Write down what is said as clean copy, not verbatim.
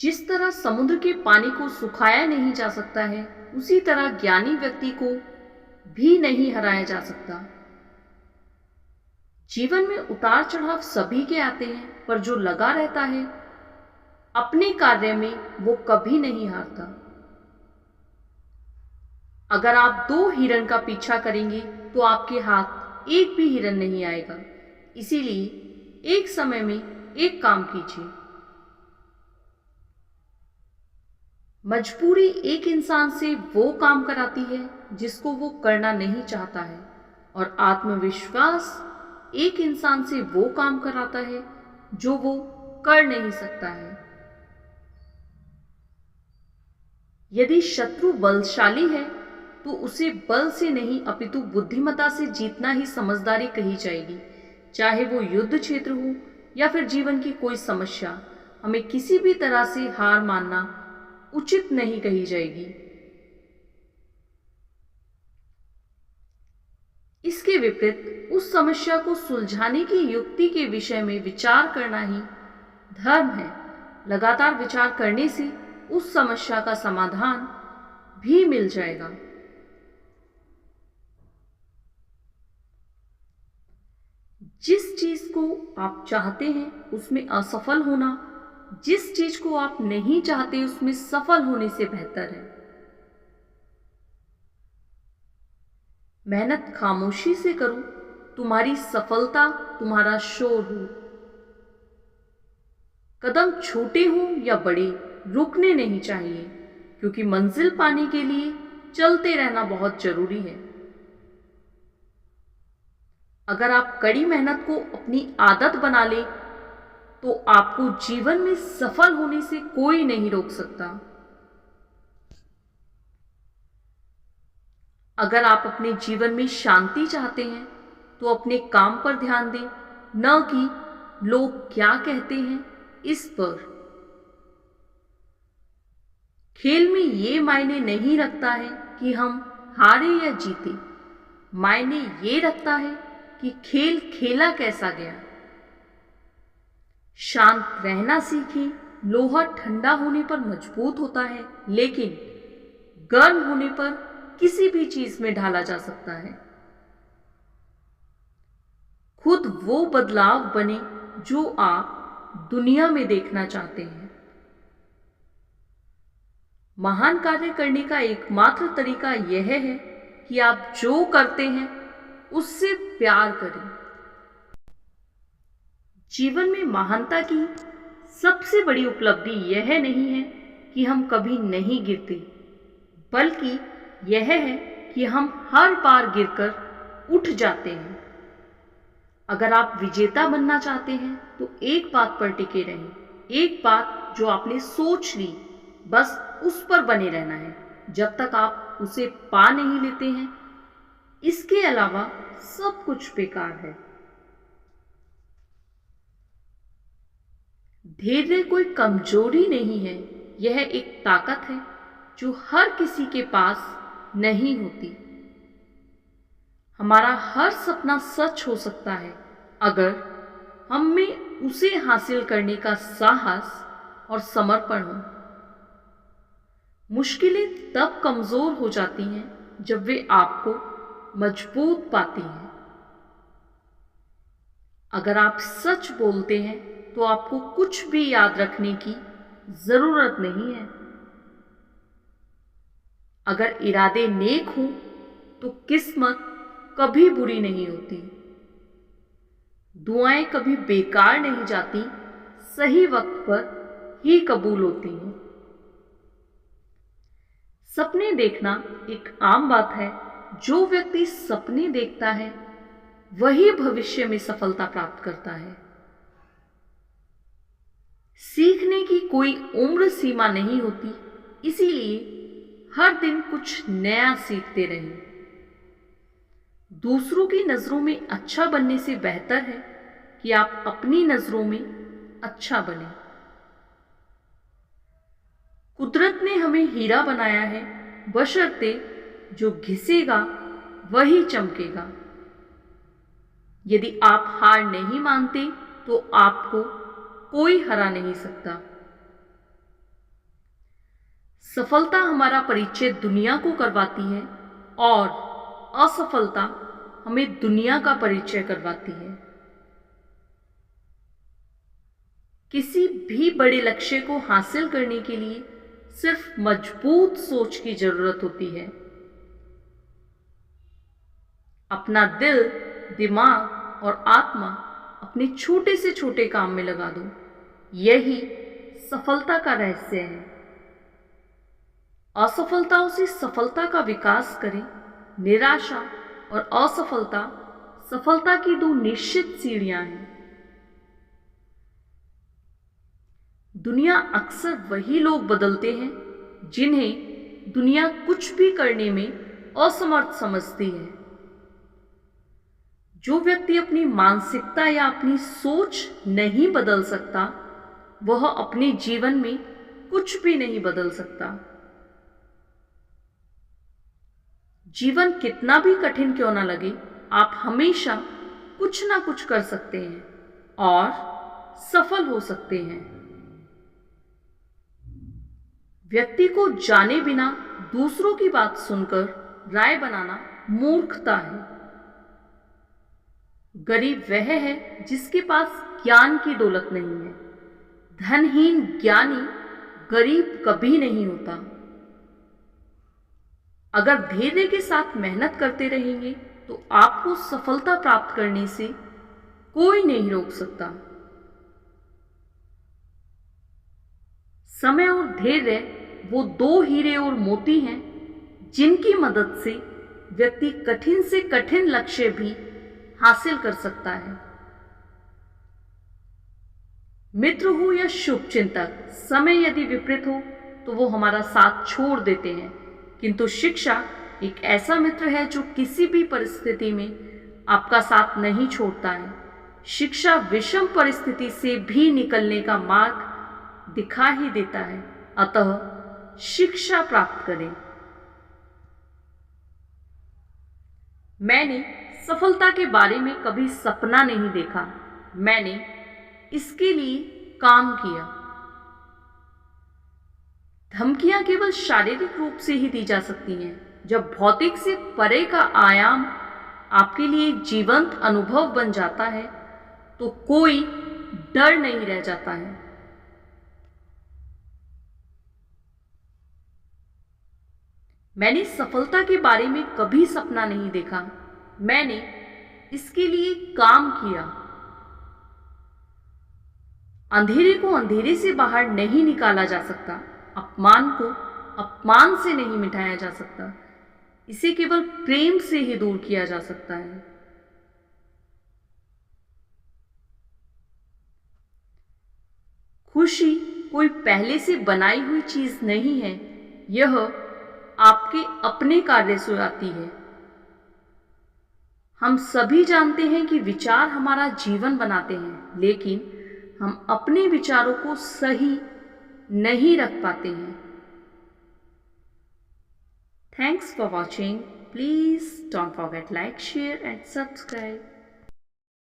जिस तरह समुद्र के पानी को सुखाया नहीं जा सकता है, उसी तरह ज्ञानी व्यक्ति को भी नहीं हराया जा सकता। जीवन में उतार चढ़ाव सभी के आते हैं, पर जो लगा रहता है अपने कार्य में वो कभी नहीं हारता। अगर आप 2 हिरन का पीछा करेंगे तो आपके हाथ एक भी हिरन नहीं आएगा। इसीलिए एक समय में एक काम कीजिए। मजबूरी एक इंसान से वो काम कराती है जिसको वो करना नहीं चाहता है, और आत्मविश्वास एक इंसान से वो काम कराता है जो वो कर नहीं सकता है। यदि शत्रु बलशाली है तो उसे बल से नहीं अपितु बुद्धिमत्ता से जीतना ही समझदारी कही जाएगी। चाहे वो युद्ध क्षेत्र हो या फिर जीवन की कोई समस्या, हमें किसी भी तरह से हार मानना उचित नहीं कही जाएगी। इसके विपरीत उस समस्या को सुलझाने की युक्ति के विषय में विचार करना ही धर्म है। लगातार विचार करने से उस समस्या का समाधान भी मिल जाएगा। जिस चीज को आप चाहते हैं उसमें असफल होना, जिस चीज को आप नहीं चाहते उसमें सफल होने से बेहतर है। मेहनत खामोशी से करो, तुम्हारी सफलता तुम्हारा शोर हो। कदम छोटे हों या बड़े, रुकने नहीं चाहिए, क्योंकि मंजिल पाने के लिए चलते रहना बहुत जरूरी है। अगर आप कड़ी मेहनत को अपनी आदत बना ले तो आपको जीवन में सफल होने से कोई नहीं रोक सकता। अगर आप अपने जीवन में शांति चाहते हैं तो अपने काम पर ध्यान दें, न कि लोग क्या कहते हैं इस पर। खेल में ये मायने नहीं रखता है कि हम हारे या जीते, मायने ये रखता है कि खेल खेला कैसा गया। शांत रहना सीखें। लोहा ठंडा होने पर मजबूत होता है, लेकिन गर्म होने पर किसी भी चीज में ढाला जा सकता है। खुद वो बदलाव बने जो आप दुनिया में देखना चाहते हैं। महान कार्य करने का एकमात्र तरीका यह है कि आप जो करते हैं उससे प्यार करें। जीवन में महानता की सबसे बड़ी उपलब्धि यह नहीं है कि हम कभी नहीं गिरते, बल्कि यह है कि हम हर बार गिरकर उठ जाते हैं। अगर आप विजेता बनना चाहते हैं तो एक बात पर टिके रहें, एक बात जो आपने सोच ली, बस उस पर बने रहना है जब तक आप उसे पा नहीं लेते हैं। इसके अलावा सब कुछ बेकार है। धैर्य कोई कमजोरी नहीं है, यह एक ताकत है जो हर किसी के पास नहीं होती। हमारा हर सपना सच हो सकता है अगर हम में उसे हासिल करने का साहस और समर्पण हो। मुश्किलें तब कमजोर हो जाती हैं जब वे आपको मजबूत पाती हैं। अगर आप सच बोलते हैं तो आपको कुछ भी याद रखने की जरूरत नहीं है। अगर इरादे नेक हो तो किस्मत कभी बुरी नहीं होती। दुआएं कभी बेकार नहीं जाती, सही वक्त पर ही कबूल होती हैं। सपने देखना एक आम बात है। जो व्यक्ति सपने देखता है वही भविष्य में सफलता प्राप्त करता है। सीखने की कोई उम्र सीमा नहीं होती, इसीलिए हर दिन कुछ नया सीखते रहें। दूसरों की नजरों में अच्छा बनने से बेहतर है कि आप अपनी नजरों में अच्छा बने। कुदरत ने हमें हीरा बनाया है, बशर्ते जो घिसेगा वही चमकेगा। यदि आप हार नहीं मानते तो आपको कोई हरा नहीं सकता। सफलता हमारा परिचय दुनिया को करवाती है और असफलता हमें दुनिया का परिचय करवाती है। किसी भी बड़े लक्ष्य को हासिल करने के लिए सिर्फ मजबूत सोच की जरूरत होती है। अपना दिल, दिमाग और आत्मा अपने छोटे से छोटे काम में लगा दो। यही सफलता का रहस्य है। असफलताओं से सफलता का विकास करें। निराशा और असफलता सफलता की दो निश्चित सीढ़ियां हैं। दुनिया अक्सर वही लोग बदलते हैं जिन्हें दुनिया कुछ भी करने में असमर्थ समझती है। जो व्यक्ति अपनी मानसिकता या अपनी सोच नहीं बदल सकता, वह अपने जीवन में कुछ भी नहीं बदल सकता। जीवन कितना भी कठिन क्यों ना लगे, आप हमेशा कुछ ना कुछ कर सकते हैं और सफल हो सकते हैं। व्यक्ति को जाने बिना दूसरों की बात सुनकर राय बनाना मूर्खता है। गरीब वह है जिसके पास ज्ञान की दौलत नहीं है। धनहीन ज्ञानी गरीब कभी नहीं होता। अगर धैर्य के साथ मेहनत करते रहेंगे तो आपको सफलता प्राप्त करने से कोई नहीं रोक सकता। समय और धैर्य वो दो हीरे और मोती हैं जिनकी मदद से व्यक्ति कठिन से कठिन लक्ष्य भी हासिल कर सकता है। मित्र हो या शुभचिंतक, समय यदि विपरीत हो तो वो हमारा साथ छोड़ देते हैं, किंतु शिक्षा एक ऐसा मित्र है जो किसी भी परिस्थिति में आपका साथ नहीं छोड़ता है। शिक्षा विषम परिस्थिति से भी निकलने का मार्ग दिखा ही देता है। अतः शिक्षा प्राप्त करें। मैंने सफलता के बारे में कभी सपना नहीं देखा, मैंने इसके लिए काम किया। धमकियां केवल शारीरिक रूप से ही दी जा सकती हैं। जब भौतिक से परे का आयाम आपके लिए एक जीवंत अनुभव बन जाता है तो कोई डर नहीं रह जाता है। मैंने सफलता के बारे में कभी सपना नहीं देखा, मैंने इसके लिए काम किया। अंधेरे को अंधेरे से बाहर नहीं निकाला जा सकता, अपमान को अपमान से नहीं मिटाया जा सकता, इसे केवल प्रेम से ही दूर किया जा सकता है। खुशी कोई पहले से बनाई हुई चीज नहीं है, यह आपके अपने कार्य से आती है। हम सभी जानते हैं कि विचार हमारा जीवन बनाते हैं, लेकिन हम अपने विचारों को सही नहीं रख पाते हैं। Thanks for watching. Please don't forget like, share and subscribe.